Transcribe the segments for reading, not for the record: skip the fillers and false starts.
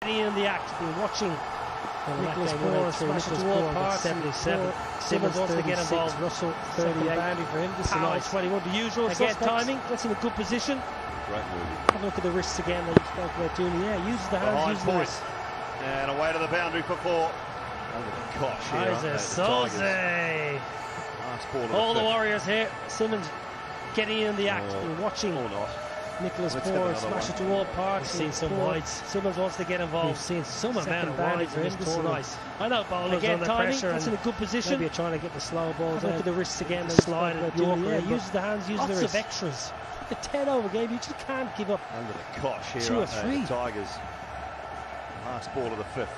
in the act, been watching Nicholas Moore smash it toward parts. 77. Simmons wants to get involved. Russell, 38. Boundary for him. This is nice. 21, the usual. Again, timing. Gets in a good position. Great movie. Have a look at the wrists again that you spoke about doing. Yeah, uses the hands, uses the wrists. And away to the boundary for 4. Over the gosh here, all the Warriors here. Simmons getting in the act, been watching Nicholas Moore smash it to all parts. We've seen some wides. Simmons wants to get involved. We've seen some amount of wides in this tournament. Nice. I know bowlers again, under timing, pressure. It's in a good position. Maybe you're trying to get the slow balls. Look at the wrists again. Slide it. Yeah, uses the hands, uses the wrists. Lots of extras. The 10 over game, you just can't give up. Under the cosh here, 2 or 3. The Tigers. Last ball of the 5th.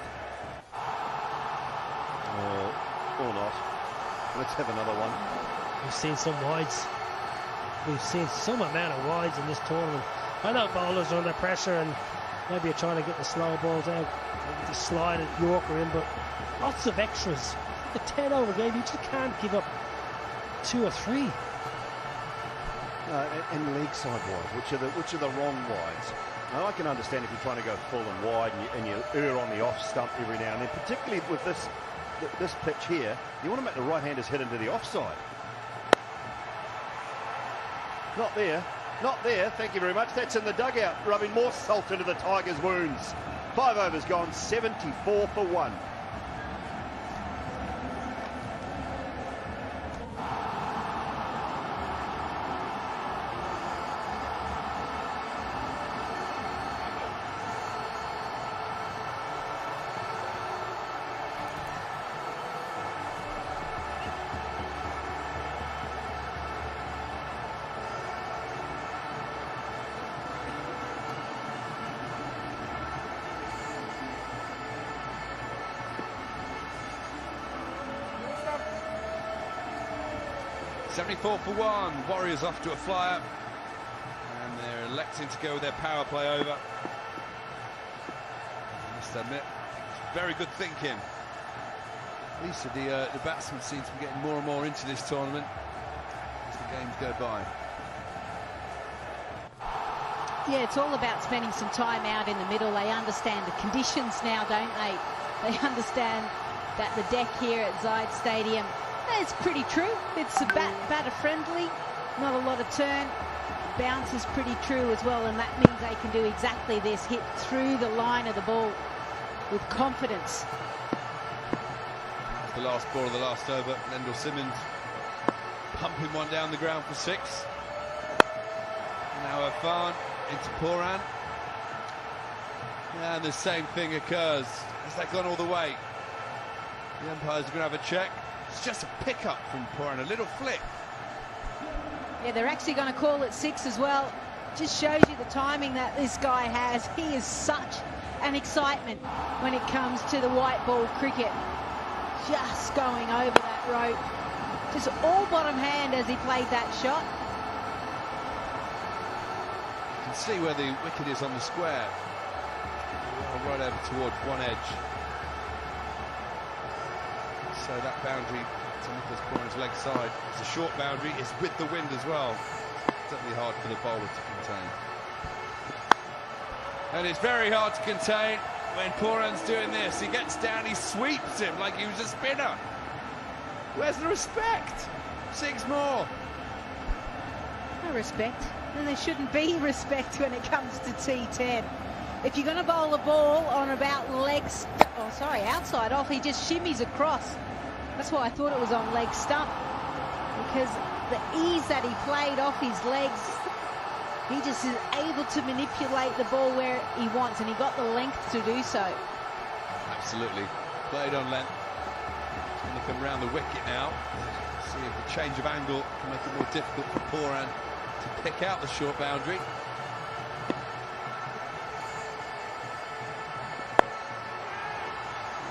Or not. Let's have another one. We've seen some wides. We've seen some amount of wides in this tournament. I know bowlers are under pressure, and maybe you're trying to get the slow balls out, the slide at Yorker in, but lots of extras. The 10 over game, you just can't give up 2 or 3. And leg side wides, which are the wrong wides. Now I can understand if you're trying to go full and wide and you err on the off stump every now and then, particularly with this pitch here. You want to make the right-handers hit into the offside. Not there. Not there, thank you very much. That's in the dugout, rubbing more salt into the Tigers' wounds. 5 overs gone, 74 for 1. $74 for 1. Warriors off to a flyer, and they're electing to go with their power play over. I must admit, very good thinking. At least the batsmen seem to be getting more and more into this tournament as the games go by. Yeah, it's all about spending some time out in the middle. They understand the conditions now, don't they? They understand that the deck here at Zayed Stadium, it's pretty true. It's a batter friendly, not a lot of turn. Bounce is pretty true as well, and that means they can do exactly this, hit through the line of the ball with confidence. The last ball of the last over, Lendl Simmons pumping one down the ground for 6. Now Irfan into Poran. And the same thing occurs. Has that gone all the way? The umpires are going to have a check. It's just a pickup from Poran, a little flick. Yeah, they're actually going to call it 6 as well. Just shows you the timing that this guy has. He is such an excitement when it comes to the white ball cricket. Just going over that rope. Just all bottom hand as he played that shot. You can see where the wicket is on the square. Right over towards one edge. So that boundary to Nicholas Poran's leg side is a short boundary. It's with the wind as well. It's certainly hard for the bowler to contain. And it's very hard to contain when Poran's doing this. He gets down, he sweeps him like he was a spinner. Where's the respect? 6 more. No respect. And there shouldn't be respect when it comes to T10. If you're going to bowl a ball on about legs, outside off, he just shimmies across. That's why I thought it was on leg stump, because the ease that he played off his legs, he just is able to manipulate the ball where he wants, and he got the length to do so. Absolutely. Played on length. He's going to come around the wicket now. See if the change of angle can make it more difficult for Poran to pick out the short boundary.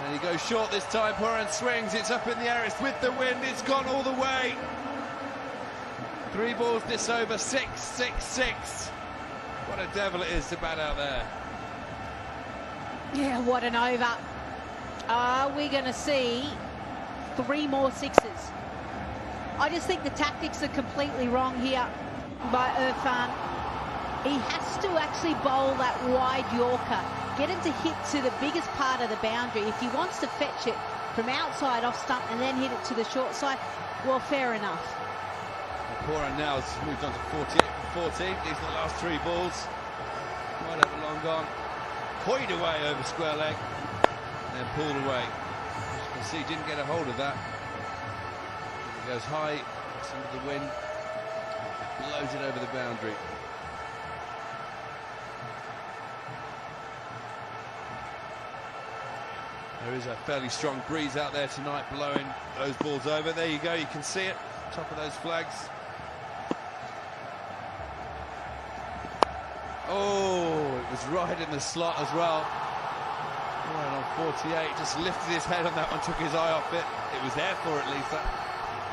And he goes short this time. Poran swings, it's up in the air, it's with the wind, it's gone all the way. 3 balls this over, 6, 6, 6. What a devil it is to bat out there. Yeah, what an over. Are we going to see 3 more 6s? I just think the tactics are completely wrong here by Irfan. He has to actually bowl that wide Yorker, get him to hit to the biggest part of the boundary. If he wants to fetch it from outside off stump and then hit it to the short side, well, fair enough. Pooran now has moved on to 48 from 14. These are the last 3 balls. Might have a long gone. Coined away over square leg and then pulled away. As you can see, didn't get a hold of that. It goes high, some of the wind, blows it over the boundary. There is a fairly strong breeze out there tonight, blowing those balls over. There you go, you can see it, top of those flags. Oh, it was right in the slot as well. Right on 48, just lifted his head on that one, took his eye off it. It was there for at least.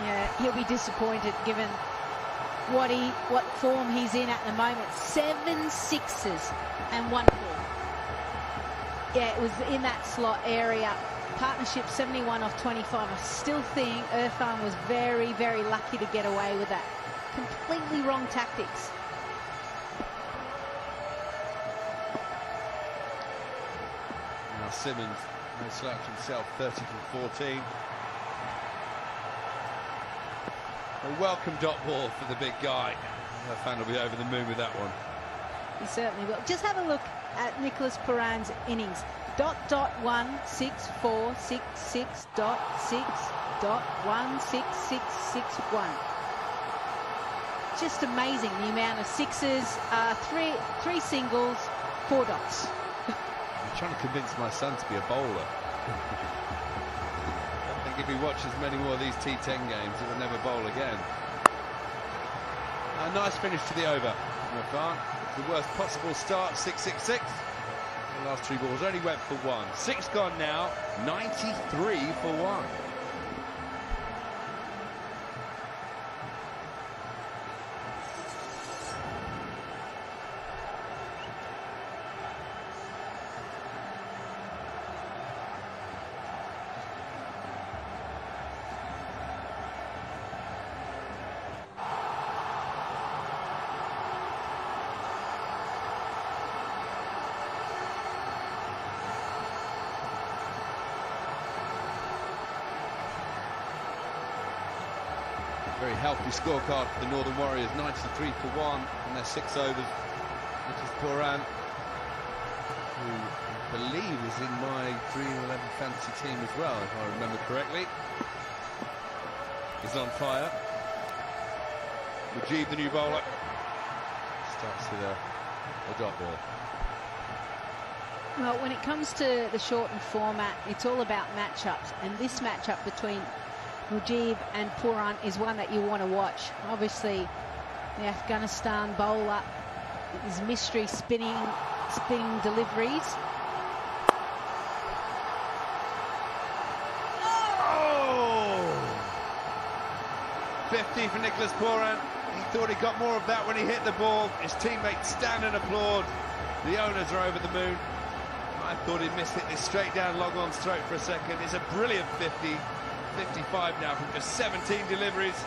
Yeah, he'll be disappointed given what form he's in at the moment. 7 sixes and 1 4. Yeah, it was in that slot area. Partnership 71 off 25. I still think Irfan was very, very lucky to get away with that. Completely wrong tactics. Now Simmons, no slouch himself, 30 from 14. A welcome dot ball for the big guy. Irfan will be over the moon with that one. He certainly will. Just have a look at Nicholas Pooran's innings. .16466.6.16661. Just amazing the amount of sixes, three singles, 4 dots. I'm trying to convince my son to be a bowler. I think if he watches many more of these T10 games, he will never bowl again. A nice finish to the over from Irfan. The worst possible start, 6-6-6. The last 3 balls only went for 1. 6 gone now, 93 for 1. Very healthy scorecard for the Northern Warriors, 93 for 1 in their 6 overs. Nicholas Pooran, who I believe is in my Dream 11 fantasy team as well, if I remember correctly. He's on fire. Mujib, the new bowler, starts with a dot ball. Well, when it comes to the shortened format, it's all about matchups, and this matchup between Mujib and Pooran is one that you want to watch. Obviously, the Afghanistan bowler is mystery spinning deliveries. Oh! 50 for Nicholas Pooran. He thought he got more of that when he hit the ball. His teammates stand and applaud. The owners are over the moon. I thought he'd hit this straight down long on's throat for a second. It's a brilliant 50. 55 now from just 17 deliveries.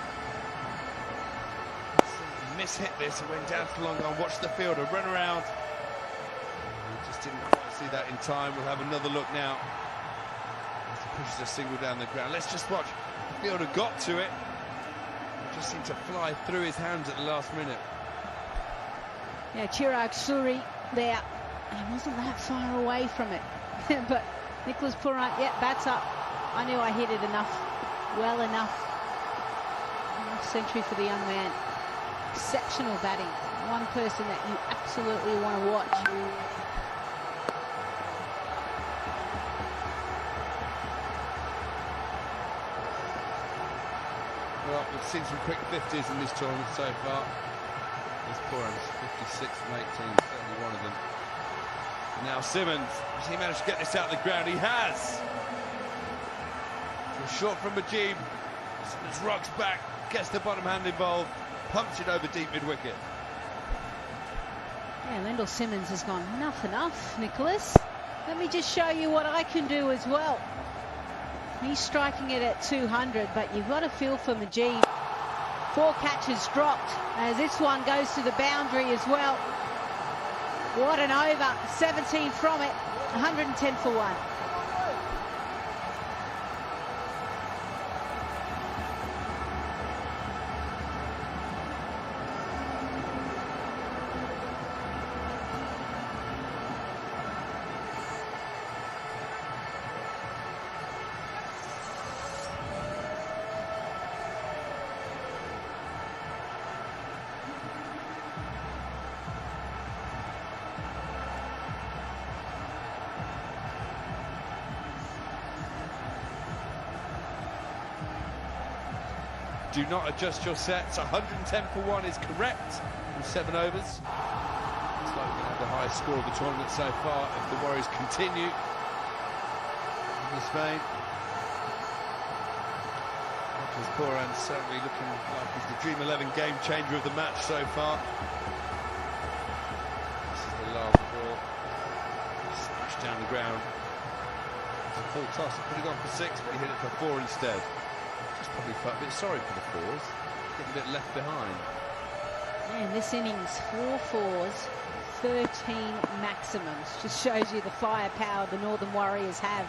Mishit this and went down to long on, watched the fielder run around. We just didn't quite see that in time. We'll have another look now. As he pushes a single down the ground. Let's just watch. The fielder got to it. It just seemed to fly through his hands at the last minute. Yeah, Chirag Suri there. He wasn't that far away from it. But Nicholas Pooran, yeah, bats up. I knew I hit it enough, well enough. Enough century for the young man. Exceptional batting. One person that you absolutely want to watch. Well, we've seen some quick 50s in this tournament so far. This Pooran's 56 from 18, certainly one of them. And now Simmons, has he managed to get this out of the ground? He has! Short from Mujib. Simmons rocks back, gets the bottom hand involved, pumps it over deep mid-wicket. Yeah, Lendl Simmons has gone, enough, Nicholas. Let me just show you what I can do as well. He's striking it at 200, but you've got to feel for Mujib. 4 catches dropped as this one goes to the boundary as well. What an over, 17 from it, 110 for 1. Do not adjust your sets. 110 for 1 is correct in 7 overs. Looks like we're going to have the highest score of the tournament so far if the Warriors continue in this vein. Nicholas Pooran certainly looking like he's the Dream 11 game changer of the match so far. This is the last ball. Smashed down the ground. It's a full toss. He could have gone for 6, but he hit it for 4 instead. Just probably felt a bit sorry for the fours, getting a bit left behind. Man, this innings, 4 fours, 13 maximums. Just shows you the firepower the Northern Warriors have.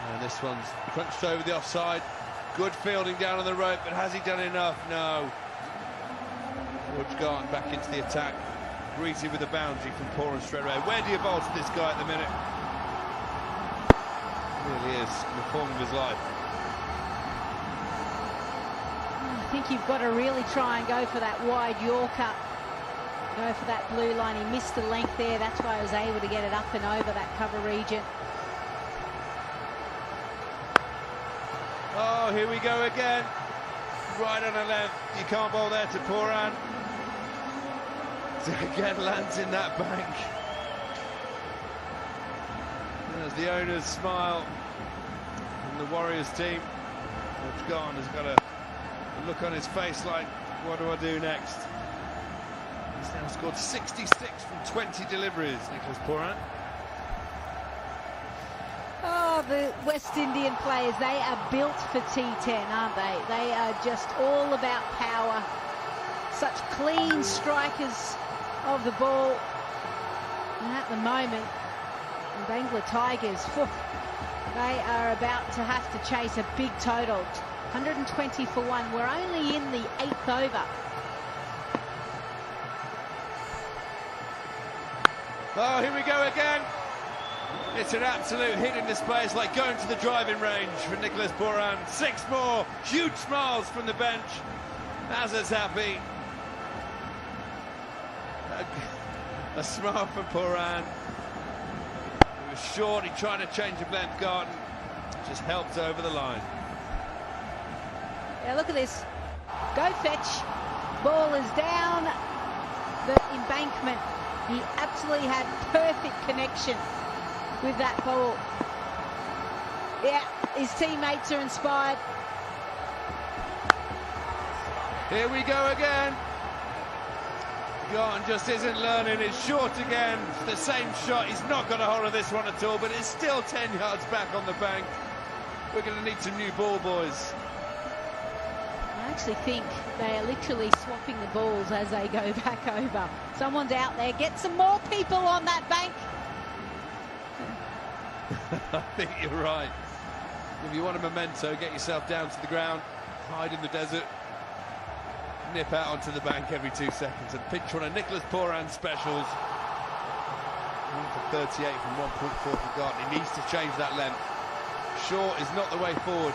And this one's crunched over the offside. Good fielding down on the rope, but has he done enough? No. George Garton back into the attack. Greeted with a boundary from Pooran straight away. Where do you bowl to this guy at the minute? Really is in the form of his life. I think you've got to really try and go for that wide Yorker. Go for that blue line. He missed the length there. That's why he was able to get it up and over that cover region. Oh, here we go again. Right on the left. You can't bowl there to Pooran. So again lands in that bank. As the owners smile from the Warriors team, George Garton has got a look on his face like, what do I do next? He's now scored 66 from 20 deliveries, Nicholas Pooran. Oh, the West Indian players, they are built for T10, aren't they? They are just all about power. Such clean strikers of the ball. And at the moment, the Bangla Tigers, they are about to have to chase a big total. 120 for 1. We're only in the 8th over. Oh, here we go again. It's an absolute hit in display. It's like going to the driving range for Nicholas Pooran. 6 more. Huge smiles from the bench. Nazar's happy. A smile from Pooran. He was short. He tried to change the length. Garden just helped over the line. Yeah, look at this. Go fetch. Ball is down the embankment. He absolutely had perfect connection with that ball. Yeah, his teammates are inspired. Here we go again. Garton just isn't learning. It's short again. It's the same shot. He's not got a hold of this one at all, but it's still 10 yards back on the bank. We're going to need some new ball boys. I actually think they are literally swapping the balls as they go back over. Someone's out there. Get some more people on that bank. I think you're right. If you want a memento, get yourself down to the ground, hide in the desert, nip out onto the bank every 2 seconds and pinch one of Nicholas Pooran's specials. 1 for 38 from 1.4 for Garton. He needs to change that length. Short is not the way forward.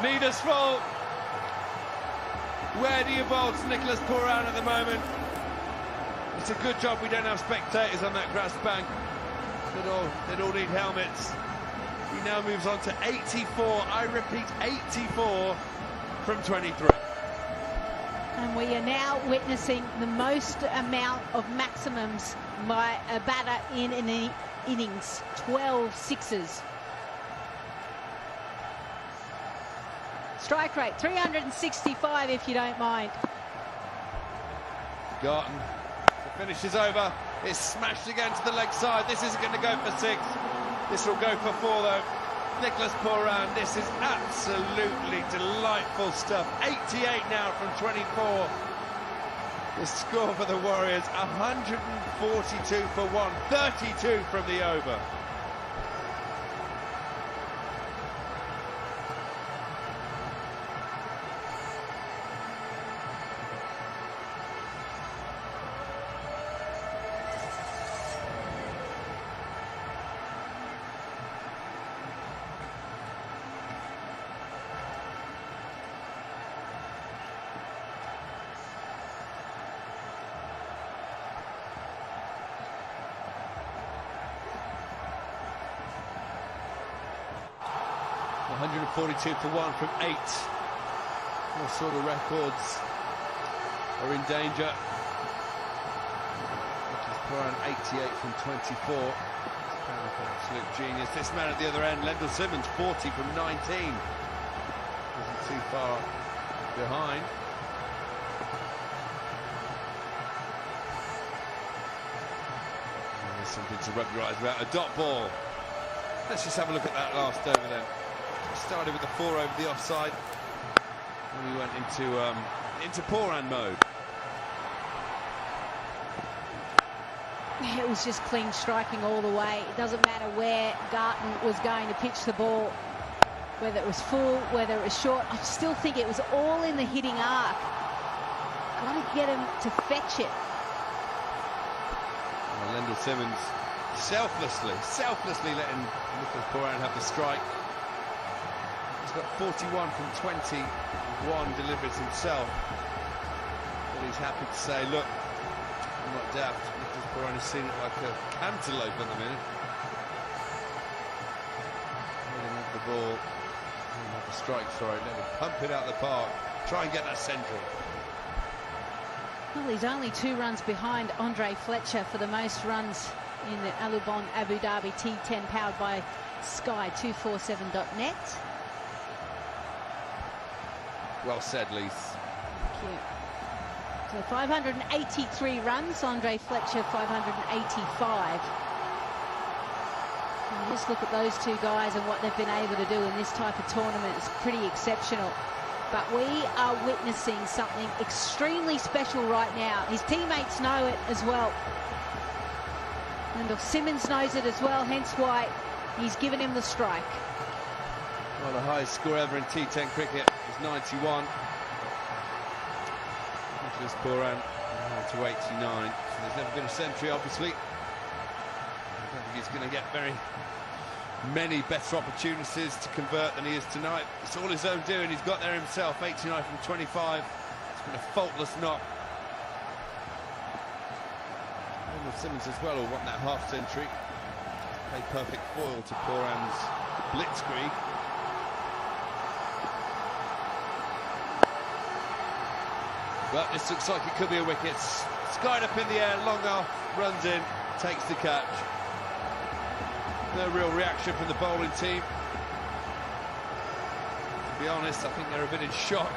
Needus full. Where do you bowl to Nicholas Pooran at the moment? It's a good job we don't have spectators on that grass bank. They'd all need helmets. He now moves on to 84. I repeat, 84 from 23. And we are now witnessing the most amount of maximums by a batter in an innings. 12 sixes. Strike rate 365 if you don't mind. Garton. The finish is over. It's smashed again to the leg side. This isn't going to go for 6. This will go for 4 though. Nicholas Pooran. This is absolutely delightful stuff. 88 now from 24. The score for the Warriors, 142 for 1, 32 from the over. .142 for 1 from 8. What sort of records are in danger? Pooran 88 from 24. Absolute genius. This man at the other end, Lendl Simmons, 40 from 19. Wasn't too far behind. And there's something to rub your eyes about. A dot ball. Let's just have a look at that last over then. Started with the 4 over the offside, and we went into Pooran mode. It was just clean striking all the way. It doesn't matter where Garton was going to pitch the ball, whether it was full, whether it was short. I still think it was all in the hitting arc. Got to get him to fetch it. Well, Lendl Simmons selflessly letting Nicholas Pooran have the strike. He's got 41 from 21 deliveries himself. But he's happy to say, look, I'm not daft. Nicholas Pooran has seen it like a cantaloupe at the minute. Let him have the ball. Let him have the strike, sorry. Let him pump it out the park. Try and get that central. Well, he's only 2 runs behind Andre Fletcher for the most runs in the Alubon Abu Dhabi T10, powered by Sky247.net. Well said, Leith. Thank you. So 583 runs, Andre Fletcher 585. And just look at those two guys and what they've been able to do in this type of tournament. It's pretty exceptional. But we are witnessing something extremely special right now. His teammates know it as well. And Simmons knows it as well, hence why he's given him the strike. Well, the highest score ever in T10 cricket is 91. Nicholas Pooran to 89. So there's never been a century, obviously. I don't think he's going to get very many better opportunities to convert than he is tonight. It's all his own doing. He's got there himself. 89 from 25. It's been a faultless knock. Lendl Simmons as well will want that half century. A perfect foil to Pooran's blitzkrieg. Well, this looks like it could be a wicket. Skied up in the air, long off, runs in, takes the catch. No real reaction from the bowling team. To be honest, I think they're a bit in shock.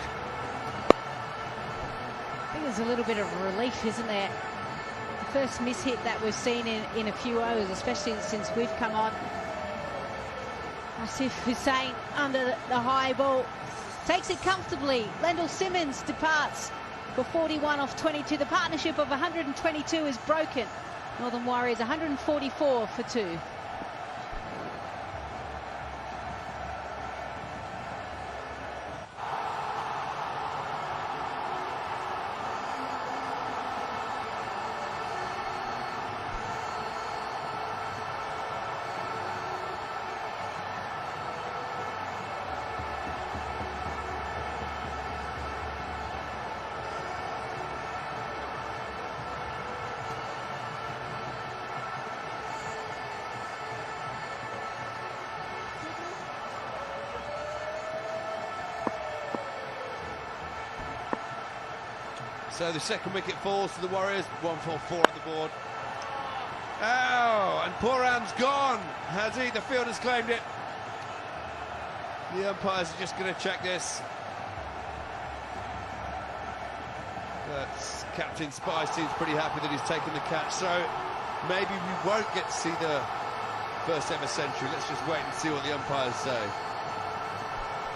I think there's a little bit of relief, isn't there? The first miss-hit that we've seen in a few overs, especially since we've come on. Asif Hussain under the high ball. Takes it comfortably. Lendl Simmons departs for 41 off 22. The partnership of 122 is broken. Northern Warriors 144 for 2. So the second wicket falls to the Warriors, 144 on the board. Oh, and Pooran's gone, has he? The field has claimed it. The umpires are just going to check this. That's Captain Spy seems pretty happy that he's taken the catch, so maybe we won't get to see the 21st ever century. Let's just wait and see what the umpires say.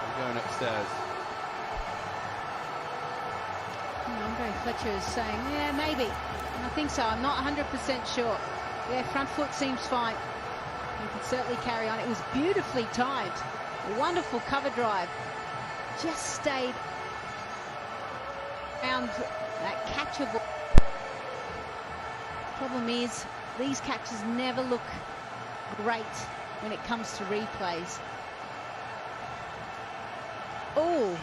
We're going upstairs. Andre Fletcher is saying, yeah, maybe. I think so. I'm not 100% sure. Yeah, front foot seems fine. You can certainly carry on. It was beautifully timed. A wonderful cover drive. Just stayed around that catchable. Problem is, these catches never look great when it comes to replays. Oh,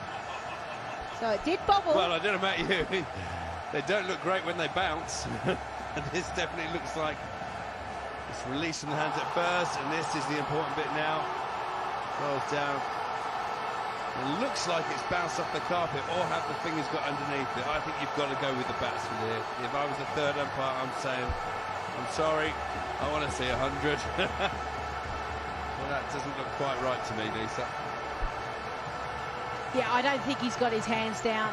so it did bobble. Well, I don't know about you. They don't look great when they bounce. And this definitely looks like it's released from the hands at first, and this is the important bit now. Rolls down. It looks like it's bounced off the carpet, or have the fingers got underneath it. I think you've got to go with the batsman here. If I was the third umpire, I'm saying, I'm sorry, I want to see 100. Well, that doesn't look quite right to me, Lisa. Yeah, I don't think he's got his hands down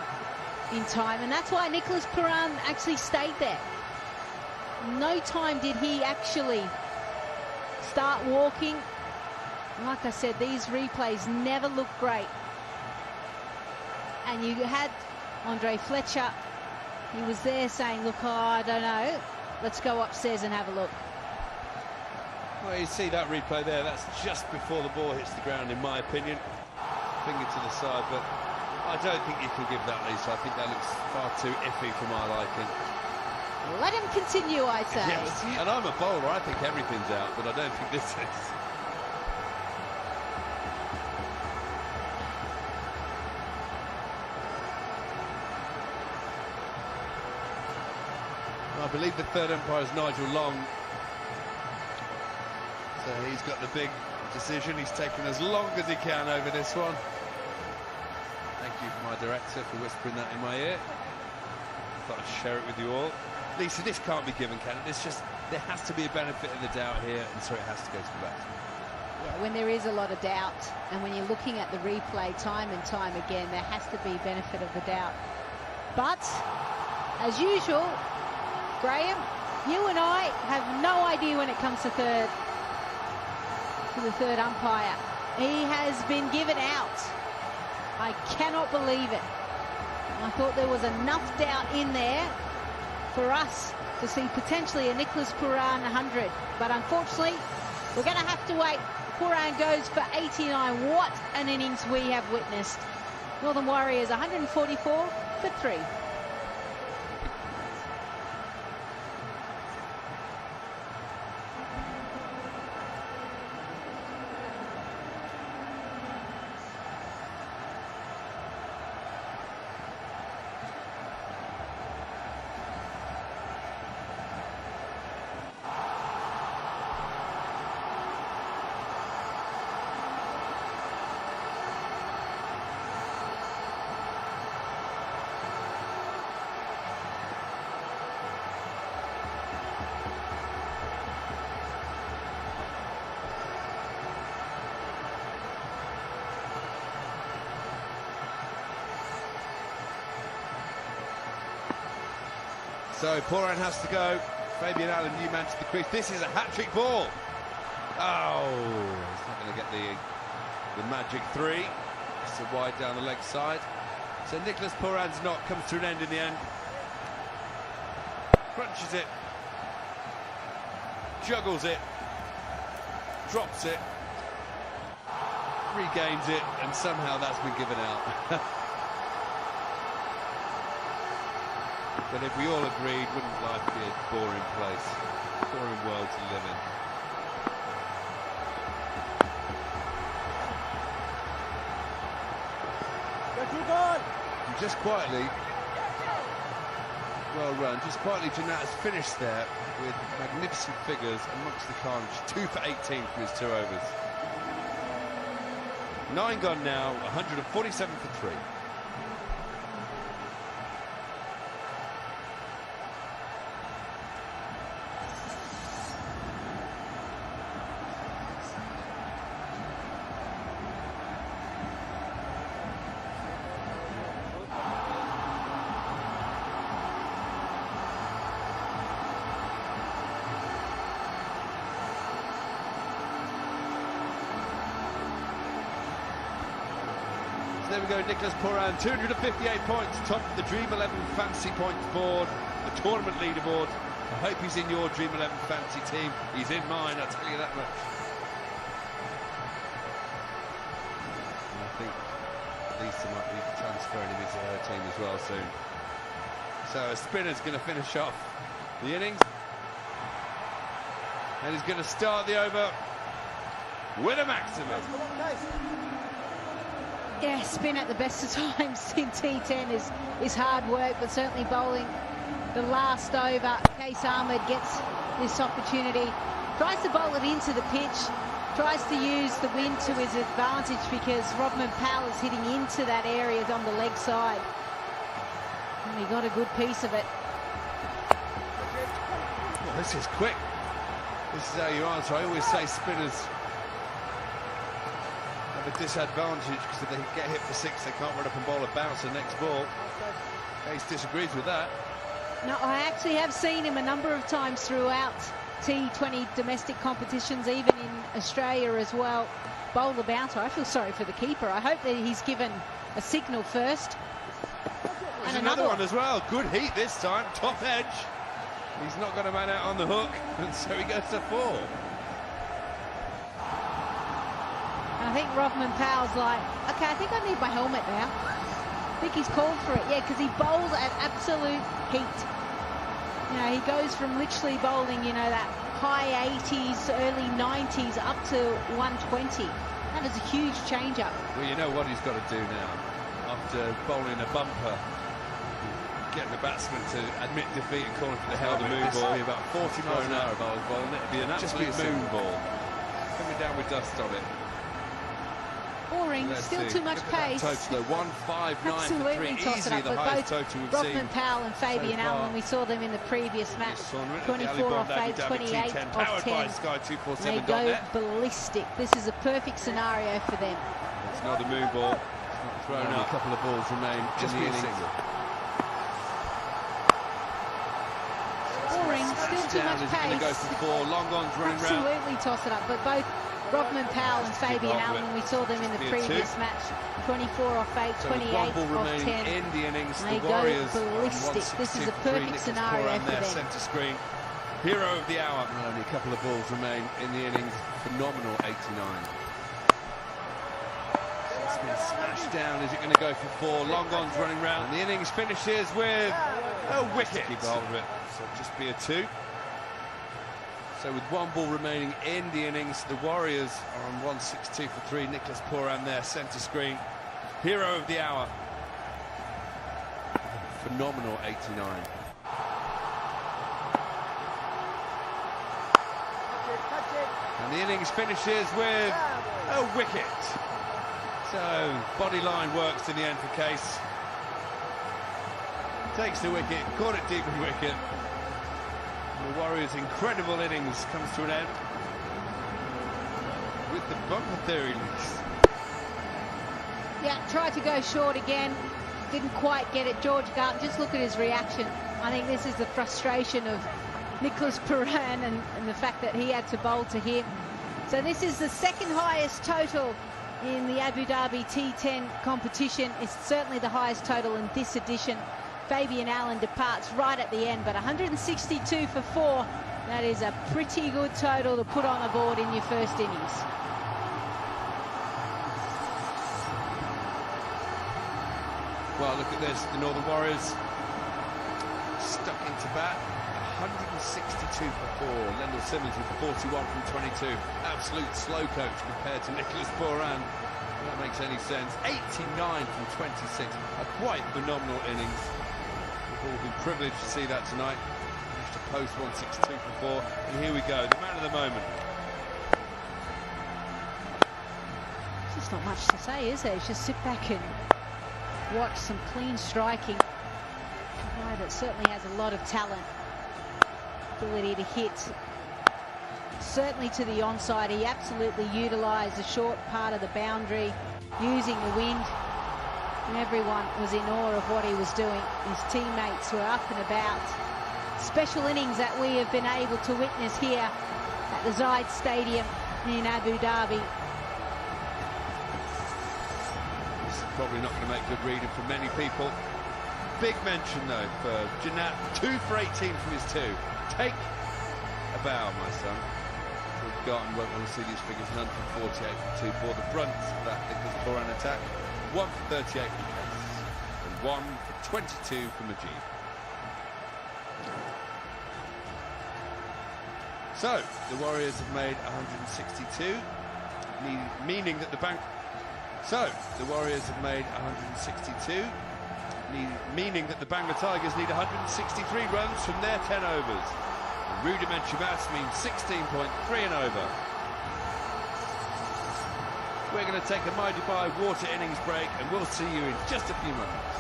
in time, and that's why Nicholas Pooran actually stayed there. No time did he actually start walking. Like I said, these replays never look great. And you had Andre Fletcher. He was there saying, look, oh, I don't know. Let's go upstairs and have a look. Well, you see that replay there. That's just before the ball hits the ground, in my opinion. Finger to the side, but I don't think you can give that, Lisa. I think that looks far too iffy for my liking. Let him continue, I say. Yes, and I'm a bowler. I think everything's out, but I don't think this is. I believe the third umpire is Nigel Long. So he's got the big decision. He's taken as long as he can over this one. Thank you for my director for whispering that in my ear. Thought I'd share it with you all. Lisa, this can't be given, can it? It's just, there has to be a benefit of the doubt here, and so it has to go to the batsman. Yeah, when there is a lot of doubt, and when you're looking at the replay time and time again, there has to be benefit of the doubt. But, as usual, Graham, you and I have no idea when it comes to the third umpire. He has been given out. I cannot believe it. I thought there was enough doubt in there for us to see potentially a Nicholas Pooran 100. But unfortunately, we're going to have to wait. Pooran goes for 89. What an innings we have witnessed. Northern Warriors 144 for 3. So Pooran has to go. Fabian Allen, new man to the crease. This is a hat-trick ball. Oh, he's not going to get the magic 3. It's a wide down the leg side. So Nicholas Pooran's knock comes to an end in the end. Crunches it. Juggles it. Drops it. Regains it, and somehow that's been given out. But if we all agreed, wouldn't life be a boring place, boring world to live in? And just quietly, well run, just quietly Janat has finished there with magnificent figures amongst the carnage. 2 for 18 from his 2 overs. 9 gone now, 147 for 3. there we go, Nicholas Pooran, 258 points, top of the Dream 11 Fantasy Points board, the tournament leaderboard. I hope he's in your Dream 11 Fantasy team. He's in mine, I'll tell you that much. And I think Lisa might be transferring him into her team as well soon. So a spinner's going to finish off the innings. And he's going to start the over with a maximum. Yeah, spin at the best of times in T10 is hard work, but certainly bowling the last over. Case Ahmed gets this opportunity, tries to bowl it into the pitch, tries to use the wind to his advantage because Rodman Powell is hitting into that area on the leg side. And he got a good piece of it. Well, this is quick. This is how you answer. I always say spinners have a disadvantage because if they get hit for six, they can't run up and bowl a bounce the next ball. Case disagrees with that. No, I actually have seen him a number of times throughout T20 domestic competitions, even in Australia as well. Bowl the bouncer. I feel sorry for the keeper. I hope that he's given a signal first. There's another one as well. Good heat this time. Top edge. He's not got a man out on the hook, and so he goes to 4. I think Rodman Powell's like, okay, I think I need my helmet now. I think he's called for it, yeah, because he bowls at absolute heat. You know, he goes from literally bowling, you know, that high 80s, early 90s up to 120. That is a huge change-up. Well, you know what he's got to do now. After bowling a bumper, getting the batsman to admit defeat and calling for the hell the moon ball. Be about 40 miles an hour if I was bowling it. It'd be an absolute moon ball. Coming down with dust on it. Boring, still too much pace. Total 159 absolutely for 3. Easily the highest total we've seen. Rodman Powell and Fabian Allen, we saw them in the previous match. 24 off 8, 28 off 10. They go ballistic. This is a perfect scenario for them. It's not a moon ball. It's not thrown out. A couple of balls remain just in the innings. Boring, still too much pace. Going to go for 4. Long ons running round. Absolutely toss it up, but both Rodman Powell and Fabian Allen, we saw them in the previous match. 24 off 8, 28 off 10. In the innings, they the Warriors go ballistic. This is a perfect scenario for them. Centre screen. Hero of the hour. And only a couple of balls remain in the innings. Phenomenal 89. It's been smashed down. Is it going to go for 4? Long ons running round. And the innings finishes with a wicket. Keep hold of it. So just be a 2. So with 1 ball remaining in the innings, the Warriors are on 162 for 3. Nicholas Pooran there, centre screen. Hero of the hour. Phenomenal 89. And the innings finishes with a wicket. So body line works in the end for Case. Takes the wicket, caught it deep in wicket. The Warriors' incredible innings comes to an end with the bumper theory. Yeah, tried to go short again, didn't quite get it. George Garton, just look at his reaction. I think this is the frustration of Nicholas Pooran and the fact that he had to bowl to him. So this is the second highest total in the Abu Dhabi T10 competition. It's certainly the highest total in this edition. Fabian Allen departs right at the end, but 162 for 4. That is a pretty good total to put on the board in your first innings. Well, look at this. The Northern Warriors stuck into bat. 162 for 4. Lendl Simmons with 41 from 22. Absolute slow coach compared to Nicholas Pooran. If that makes any sense. 89 from 26. A quite phenomenal innings. We've all been privileged to see that tonight. Managed to post 162 for 4. And here we go, the man of the moment. There's not much to say, is there? Just sit back and watch some clean striking. A guy that certainly has a lot of talent. Ability to hit. Certainly to the onside, he absolutely utilised the short part of the boundary, using the wind. And everyone was in awe of what he was doing. His teammates were up and about. Special innings that we have been able to witness here at the Zayed Stadium in Abu Dhabi. Probably not going to make good reading for many people. Big mention though for Janat, 2 for 18 from his 2. Take a bow, my son. We've won't want to see these figures. None from 48 for 2 bore the brunt of that Nicholas Pooran attack. 1 for 38 for Case, and 1 for 22 for Majid. So the Warriors have made 162, meaning that the bank. So the Warriors have made 162. Meaning that the Bangla Tigers need 163 runs from their 10 overs. And rudimentary maths means 16.3 and over. We're going to take a My Dubai water innings break, and we'll see you in just a few moments.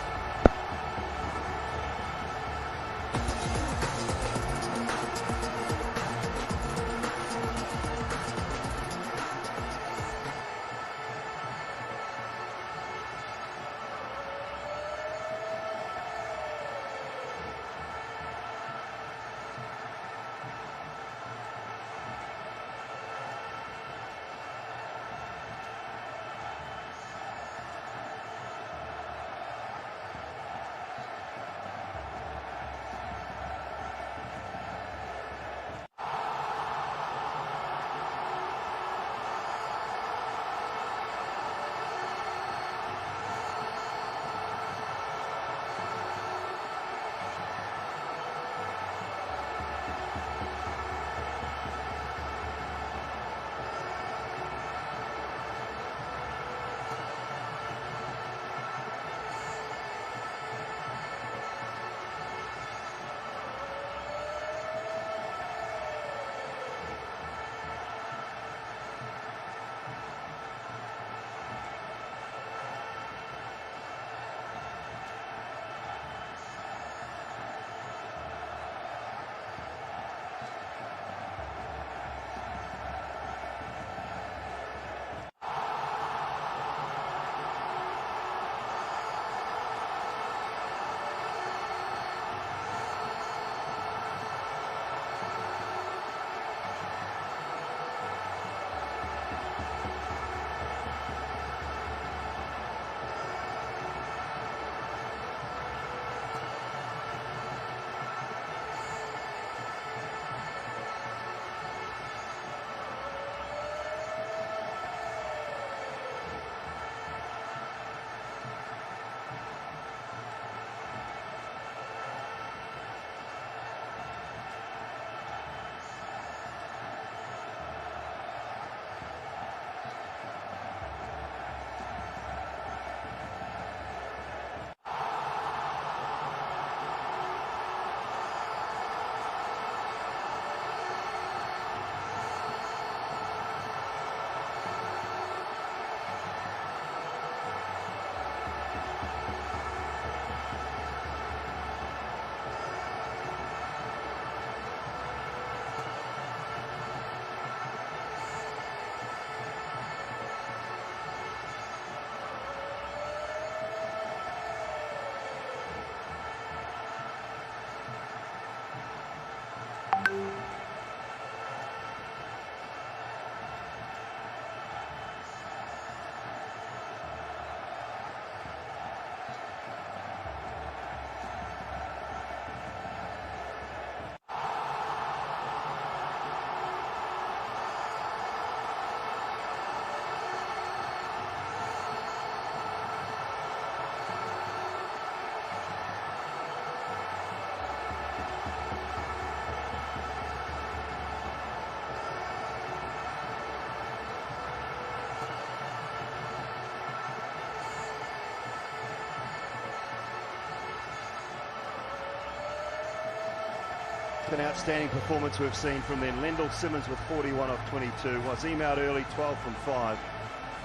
An outstanding performance we've seen from them. Lendl Simmons with 41 off 22. Wasim out early, 12 from 5.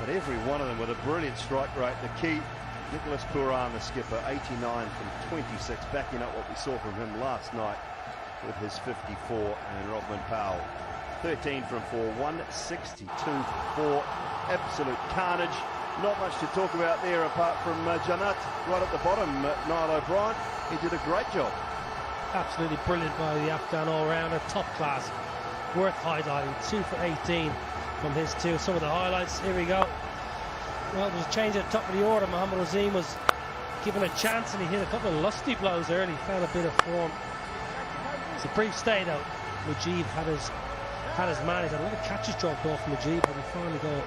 But every one of them with a brilliant strike rate. The key, Nicholas Pooran, the skipper, 89 from 26, backing up what we saw from him last night with his 54. And Rodman Powell, 13 from 4, 162 for 4. Absolute carnage. Not much to talk about there apart from Janat right at the bottom. Niall O'Brien, he did a great job. Absolutely brilliant by the Afghan all-rounder, top class, worth highlighting. 2 for 18 from his 2. Some of the highlights, here we go. Well, there was a change at the top of the order. Mohamed Azim was given a chance and he hit a couple of lusty blows early, found a bit of form. It's a brief stay though. Mujib had his man. He's had a lot of catches dropped off Mujib, but he finally got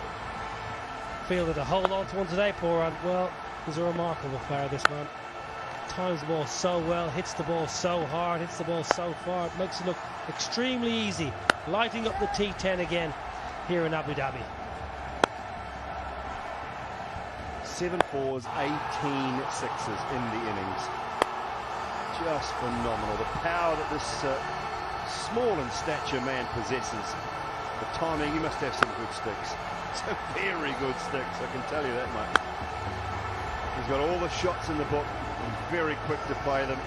fielded to hold on to one today, Poor. Well, he's a remarkable player, this man. Times the ball so well, hits the ball so hard, hits the ball so far. It makes it look extremely easy. Lighting up the T10 again here in Abu Dhabi. 7 fours, 18 sixes in the innings. Just phenomenal. The power that this small in stature man possesses. The timing, he must have some good sticks. Some very good sticks, I can tell you that much. He's got all the shots in the book and very quick to play them.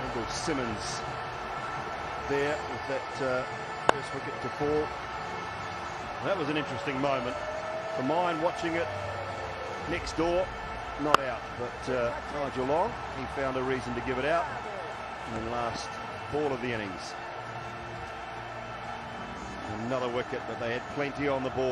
Uncle Simmons there with that first wicket to fall. That was an interesting moment. For mine watching it next door, not out, but Nigel Long, he found a reason to give it out in the last ball of the innings. Another wicket, but they had plenty on the board.